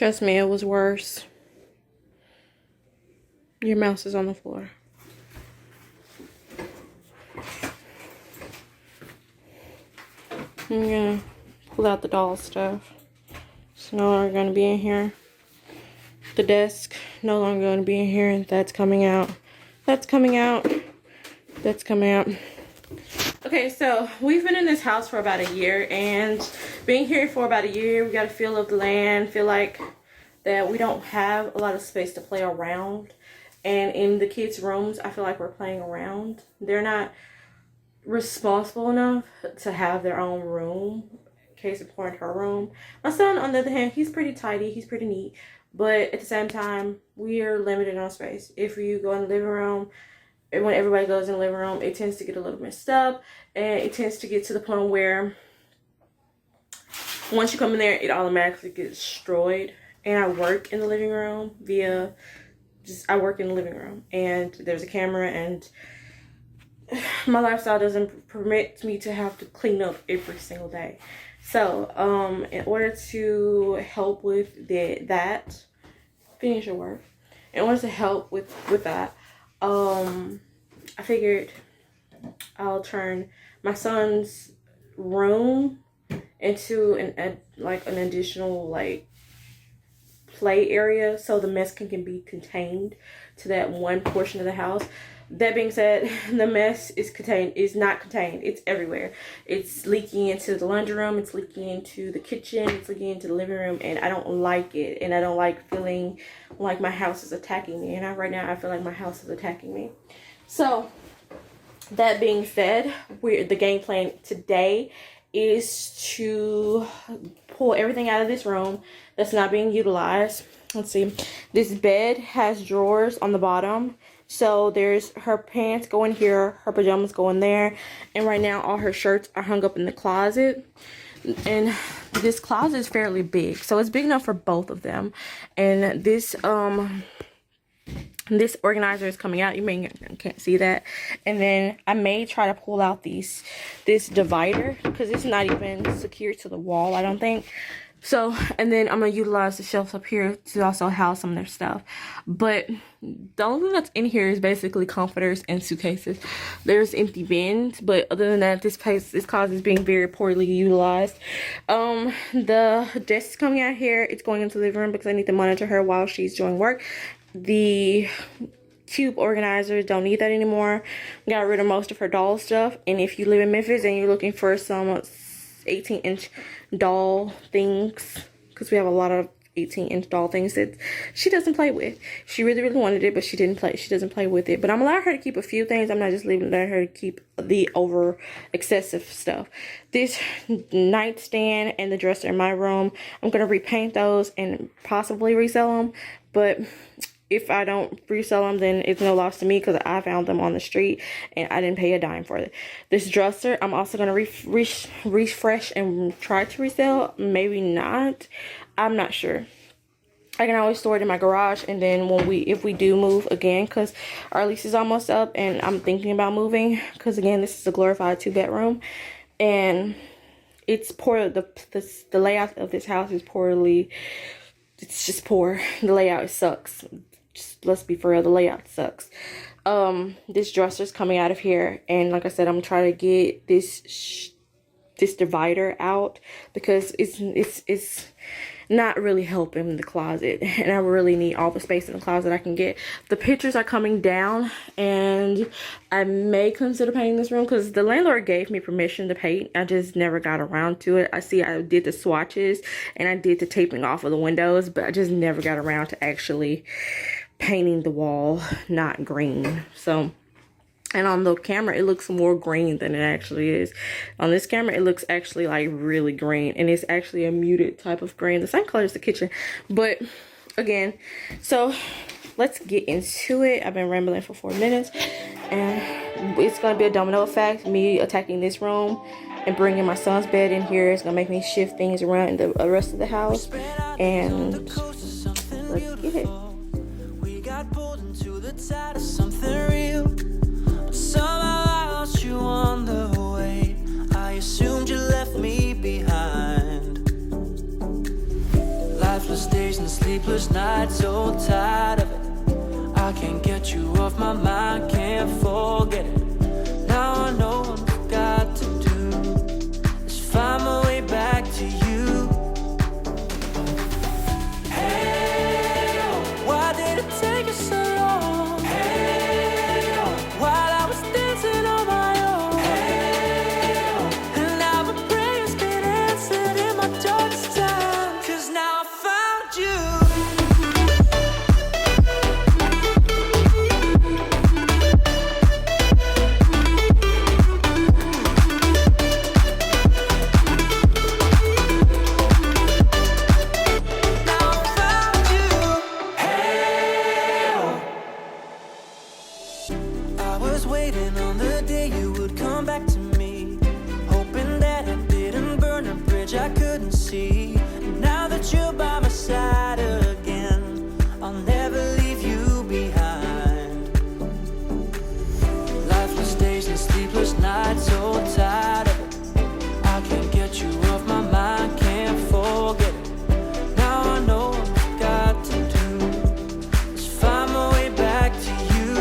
Trust me, it was worse. Your mouse is on the floor. I'm gonna pull out the doll stuff. It's no longer gonna be in here. The desk, no longer gonna be in here. That's coming out. That's coming out. That's coming out. Okay, so we've been in this house for about a year, and being here for about a year, we got a feel of the land, feel like that we don't have a lot of space to play around. And in the kids' rooms, I feel like we're playing around. They're not responsible enough to have their own room. Case in point, her room. My son, on the other hand, he's pretty tidy, he's pretty neat, but at the same time, we are limited on space. If you go in the living room, and when everybody goes in the living room, it tends to get a little messed up, and it tends to get to the point where once you come in there, it automatically gets destroyed. And I work in the living room I work in the living room, and there's a camera, and my lifestyle doesn't permit me to have to clean up every single day. So in order to help with that, finish your work. In order to help with that, I figured I'll turn my son's room into an additional play area, so the mess can be contained to that one portion of the house. That being said, the mess is not contained. It's everywhere. It's leaking into the laundry room. It's leaking into the kitchen. It's leaking into the living room, and I don't like it. And I don't like feeling like my house is attacking me. And right now, I feel like my house is attacking me. So, that being said, the game plan today is to pull everything out of this room that's not being utilized. Let's see. This bed has drawers on the bottom. So there's her pants go in here, her pajamas go in there, and right now all her shirts are hung up in the closet. And this closet is fairly big, so it's big enough for both of them. And this organizer is coming out. You can't see that. And then I may try to pull out this divider, because it's not even secured to the wall, I don't think. So, and then I'm going to utilize the shelves up here to also house some of their stuff. But the only thing that's in here is basically comforters and suitcases. There's empty bins, but other than that, this closet is being very poorly utilized. The desk is coming out here. It's going into the living room because I need to monitor her while she's doing work. The cube organizers, don't need that anymore. Got rid of most of her doll stuff. And if you live in Memphis and you're looking for some 18-inch doll things, because we have a lot of 18-inch doll things that she doesn't play with. She really wanted it, but she doesn't play with it. But I'm allowing her to keep a few things. I'm not just letting her to keep the over excessive stuff. This nightstand and the dresser in my room, I'm gonna repaint those and possibly resell them. But if I don't resell them, then it's no loss to me, because I found them on the street and I didn't pay a dime for it. This dresser, I'm also going to refresh and try to resell. Maybe not. I'm not sure. I can always store it in my garage, and then if we do move again, because our lease is almost up and I'm thinking about moving, because again, this is a glorified 2-bedroom, and it's poor. The layout of this house is poorly. It's just poor. The layout sucks. Just let's be for real, the layout sucks. This dresser's coming out of here, and like I said, I'm trying to get this divider out, because it's not really helping the closet, and I really need all the space in the closet I can get. The pictures are coming down, and I may consider painting this room, because the landlord gave me permission to paint. I just never got around to it. I did the swatches and I did the taping off of the windows, but I just never got around to actually painting the wall not green. So, and on the camera it looks more green than it actually is. On this camera it looks actually like really green, and it's actually a muted type of green, the same color as the kitchen. But again, so let's get into it. I've been rambling for 4 minutes, and it's gonna be a domino effect. Me attacking this room and bringing my son's bed in here is gonna make me shift things around in the rest of the house, and let's get it. Pulled into the tide of something real, but somehow I lost you on the way. I assumed you left me behind. Lifeless days and sleepless nights, so tired of it. I can't get you off my mind, can't forget it. Now I know what I've got to do is find my way back to you. Hey, oh, why did it take us so long? Hey, oh, while I was dancing on my own. Hey, oh, and now my prayers been answered in my darkest time. 'Cause now I found you. I was waiting on the day you would come back to me, hoping that I didn't burn a bridge I couldn't see. Now that you're by my side again, I'll never leave you behind. Lifeless days and sleepless nights, so tired of it. I can't get you off my mind, can't forget it. Now I know what I've got to do is find my way back to you.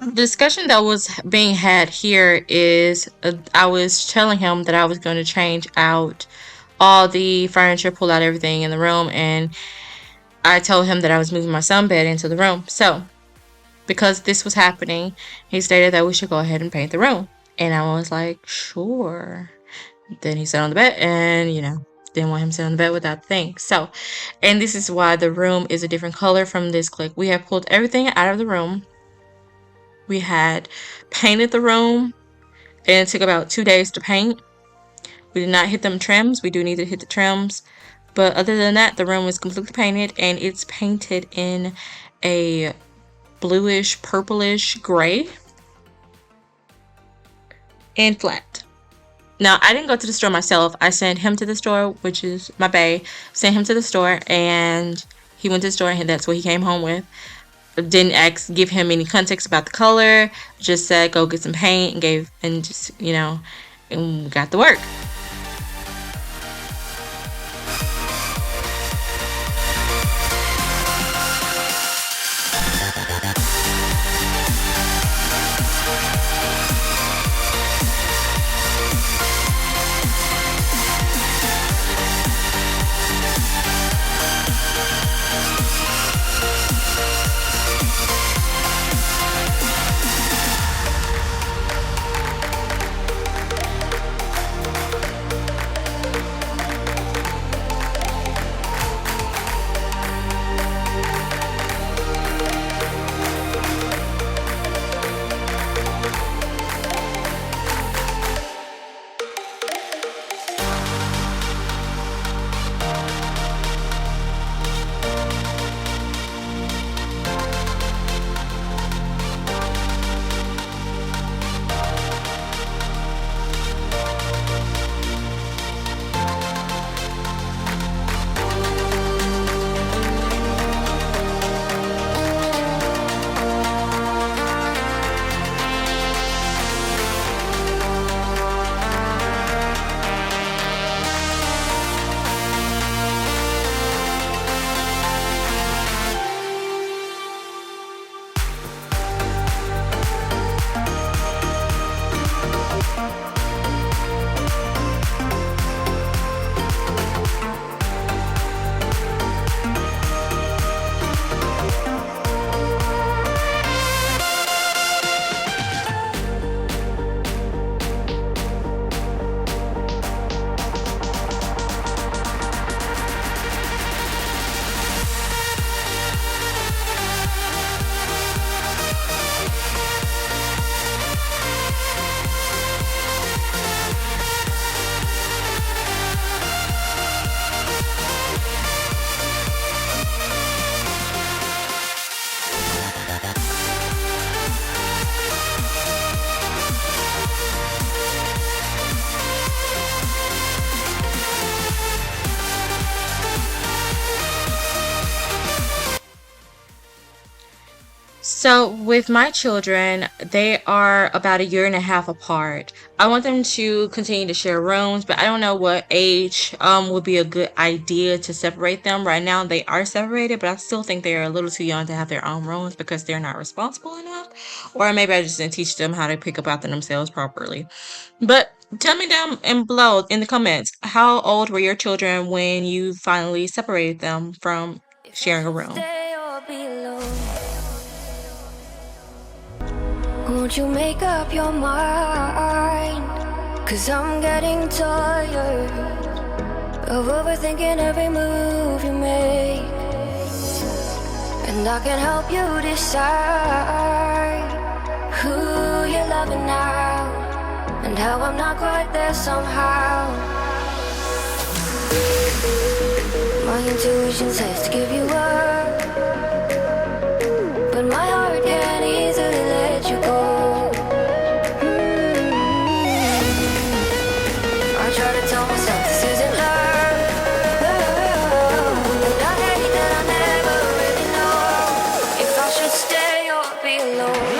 The discussion that was being had here is I was telling him that I was going to change out all the furniture, pull out everything in the room, and I told him that I was moving my sunbed into the room. So, because this was happening, he stated that we should go ahead and paint the room. And I was like, sure. Then he sat on the bed and, didn't want him to sit on the bed without the thing. So, and this is why the room is a different color from this click. We have pulled everything out of the room. We had painted the room, and it took about 2 days to paint. We did not hit them trims. We do need to hit the trims. But other than that, the room was completely painted, and it's painted in a bluish, purplish gray and flat. Now, I didn't go to the store myself. I sent him to the store, which is my bae. Sent him to the store, and he went to the store, and that's what he came home with. Didn't give him any context about the color. Just said, go get some paint, and and got the work. So with my children, they are about 1.5 years apart. I want them to continue to share rooms, but I don't know what age would be a good idea to separate them. Right now they are separated, but I still think they are a little too young to have their own rooms because they're not responsible enough. Or maybe I just didn't teach them how to pick up after themselves properly. But tell me down and below in the comments, how old were your children when you finally separated them from sharing a room? Won't you make up your mind? 'Cause I'm getting tired of overthinking every move you make. And I can help you decide who you're loving now, and how I'm not quite there somehow. My intuition says to give you up, but my heart can't easily let you go. I try to tell myself this isn't love, and I hate that I never really know if I should stay or be alone.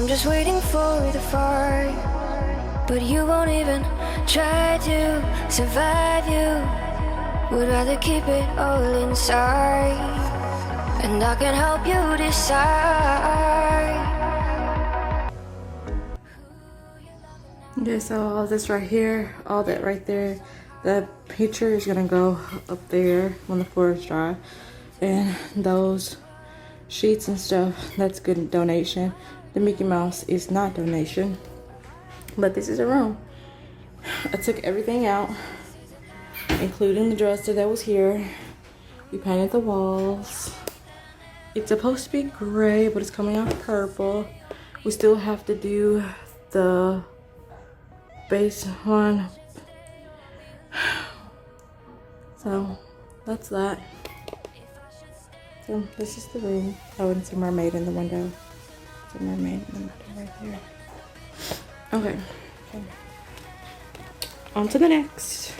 I'm just waiting for the fire, but you won't even try to survive. You would rather keep it all inside, and I can help you decide. Okay, so all this right here, all that right there, the picture is gonna go up there when the floor is dry. And those sheets and stuff, that's good donation. The Mickey Mouse is not donation. But this is a room. I took everything out, including the dresser that was here. We painted the walls. It's supposed to be gray, but it's coming out purple. We still have to do the base one. So that's that. So this is the room. Oh, and it's a mermaid in the window. It's a mermaid in the window right there. Okay. On to the next.